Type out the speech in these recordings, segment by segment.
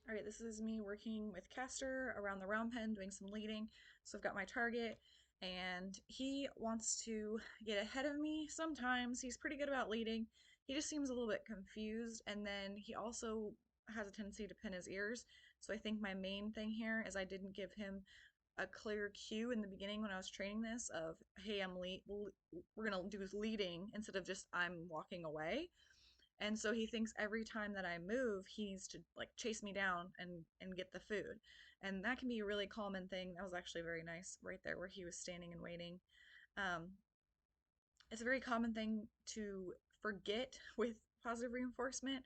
All right, this is me working with Castor around the round pen doing some leading. So I've got my target and he wants to get ahead of me sometimes. He's pretty good about leading. He just seems a little bit confused, and then he also has a tendency to pin his ears. So I think my main thing here is I didn't give him a clear cue in the beginning when I was training this of, hey, we're gonna do leading instead of just I'm walking away. And so he thinks every time that I move, he needs to like chase me down and get the food. And that can be a really common thing. That was actually very nice right there where he was standing and waiting. Um, it's a very common thing to forget with positive reinforcement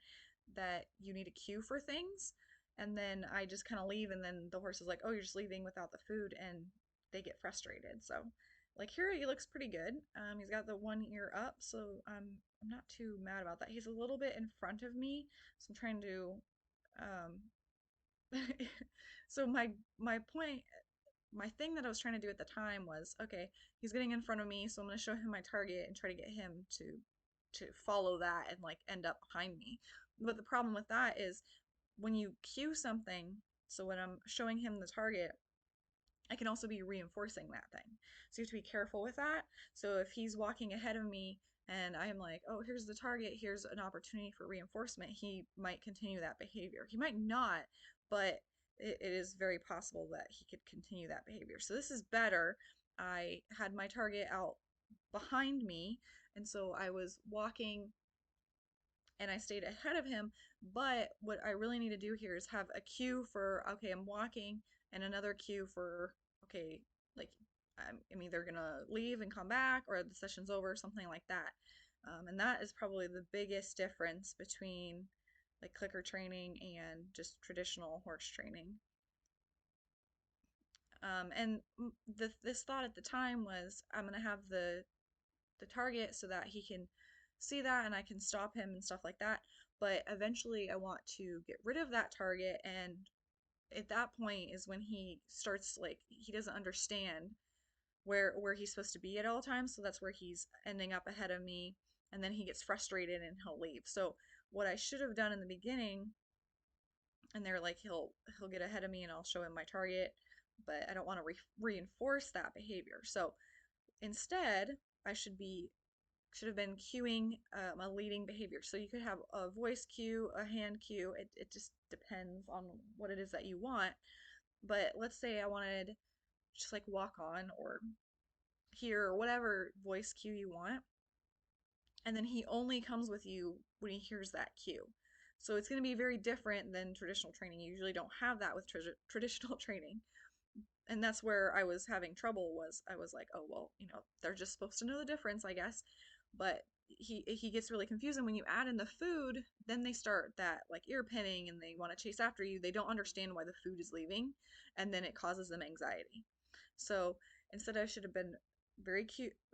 that you need a cue for things. And then I just kind of leave, and then the horse is like, oh, you're just leaving without the food, and they get frustrated. So, like here, he looks pretty good. He's got the one ear up, so I'm not too mad about that. He's a little bit in front of me, so I'm trying to. So my point, my thing that I was trying to do at the time was, okay, he's getting in front of me, so I'm going to show him my target and try to get him to follow that and like end up behind me. But the problem with that is when you cue something, so when I'm showing him the target, I can also be reinforcing that thing. So you have to be careful with that. So if he's walking ahead of me and I'm like, oh, here's the target, here's an opportunity for reinforcement, he might continue that behavior. He might not, but it is very possible that he could continue that behavior. So this is better. I had my target out behind me, and so I was walking and I stayed ahead of him. But what I really need to do here is have a cue for, okay, I'm walking, and another cue for, okay, like I'm either gonna leave and come back or the session's over, something like that. And that is probably the biggest difference between like clicker training and just traditional horse training. And this thought at the time was I'm gonna have the target so that he can see that and I can stop him and stuff like that. But eventually, I want to get rid of that target, and at that point is when he starts like he doesn't understand where he's supposed to be at all times. So that's where he's ending up ahead of me, and then he gets frustrated and he'll leave. So what I should have done in the beginning, and they're like he'll get ahead of me and I'll show him my target, but I don't want to reinforce that behavior. So instead, I should have been cueing a leading behavior. So you could have a voice cue, a hand cue. It just depends on what it is that you want. But let's say I wanted just like walk on or hear or whatever voice cue you want. And then he only comes with you when he hears that cue. So it's going to be very different than traditional training. You usually don't have that with traditional training. And that's where I was having trouble was I was like, oh well, they're just supposed to know the difference, I guess. But he gets really confused, and when you add in the food, then they start that like ear pinning and they want to chase after you. They don't understand why the food is leaving, and then it causes them anxiety. So instead, I should have been very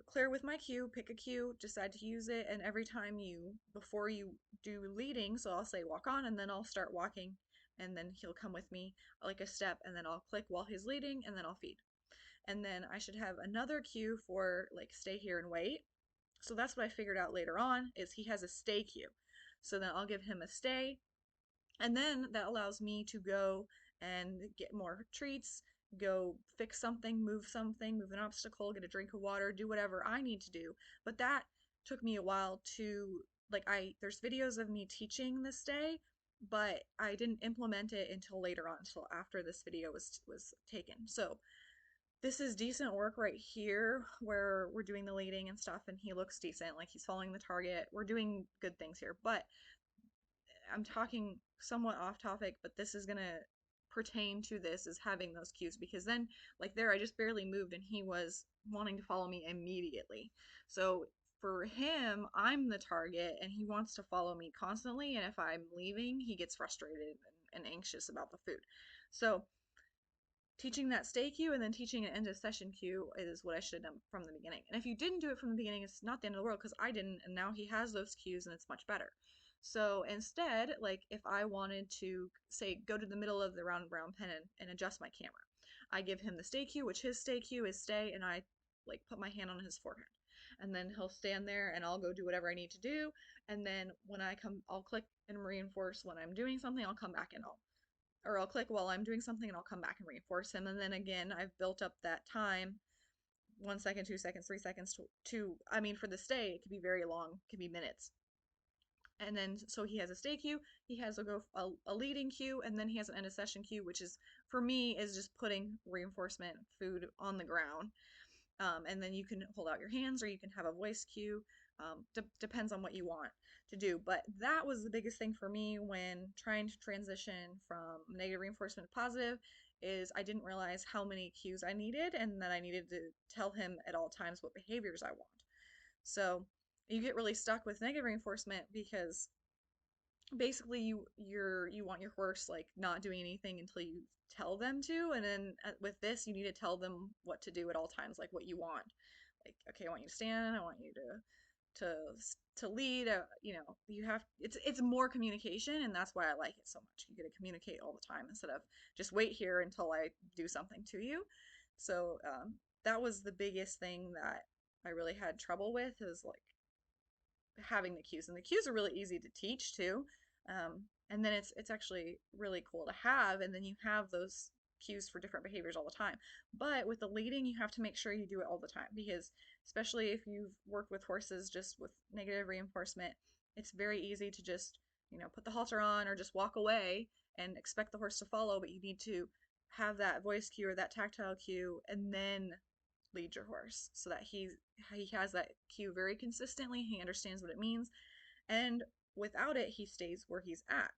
clear with my cue, pick a cue, decide to use it, and every time before you do leading, so I'll say walk on, and then I'll start walking, and then he'll come with me like a step, and then I'll click while he's leading, and then I'll feed. And then I should have another cue for like stay here and wait. So that's what I figured out later on is he has a stay cue. So then I'll give him a stay, and then that allows me to go and get more treats, go fix something, move an obstacle, get a drink of water, do whatever I need to do. But that took me a while to like there's videos of me teaching this day, but I didn't implement it until later on, until after this video was taken. So this is decent work right here where we're doing the leading and stuff and he looks decent, like he's following the target. We're doing good things here, but I'm talking somewhat off topic, but this is gonna pertain to this is having those cues because then like there I just barely moved and he was wanting to follow me immediately. So for him, I'm the target and he wants to follow me constantly, and if I'm leaving, he gets frustrated and anxious about the food. So teaching that stay cue and then teaching an end of session cue is what I should have done from the beginning. And if you didn't do it from the beginning, it's not the end of the world because I didn't, and now he has those cues and it's much better. So instead, like if I wanted to say go to the middle of the round brown pen and adjust my camera, I give him the stay cue, which his stay cue is stay, and I like put my hand on his forehead. And then he'll stand there and I'll go do whatever I need to do. And then when I come, I'll click and reinforce when I'm doing something, I'll come back and I'll or I'll click while I'm doing something and I'll come back and reinforce him. And then again, I've built up that time, 1 second, 2 seconds, 3 seconds I mean, for the stay, it could be very long, it could be minutes. And then, so he has a stay cue, he has a leading cue, and then he has an end of session cue, which is, for me, is just putting reinforcement food on the ground. And then you can hold out your hands or you can have a voice cue. Depends on what you want to do. But that was the biggest thing for me when trying to transition from negative reinforcement to positive, is I didn't realize how many cues I needed and that I needed to tell him at all times what behaviors I want. So you get really stuck with negative reinforcement because basically you want your horse like not doing anything until you tell them to, and then with this you need to tell them what to do at all times, like what you want. Like, okay, I want you to stand, I want you to to lead, you know, you have, it's more communication, and that's why I like it so much. You get to communicate all the time instead of just wait here until I do something to you. So that was the biggest thing that I really had trouble with, is like having the cues, and the cues are really easy to teach too. And then it's actually really cool to have, and then you have those cues for different behaviors all the time. But with the leading, you have to make sure you do it all the time, because especially if you've worked with horses just with negative reinforcement, it's very easy to just, you know, put the halter on or just walk away and expect the horse to follow, but you need to have that voice cue or that tactile cue and then lead your horse so that he has that cue very consistently. He understands what it means, and without it, he stays where he's at.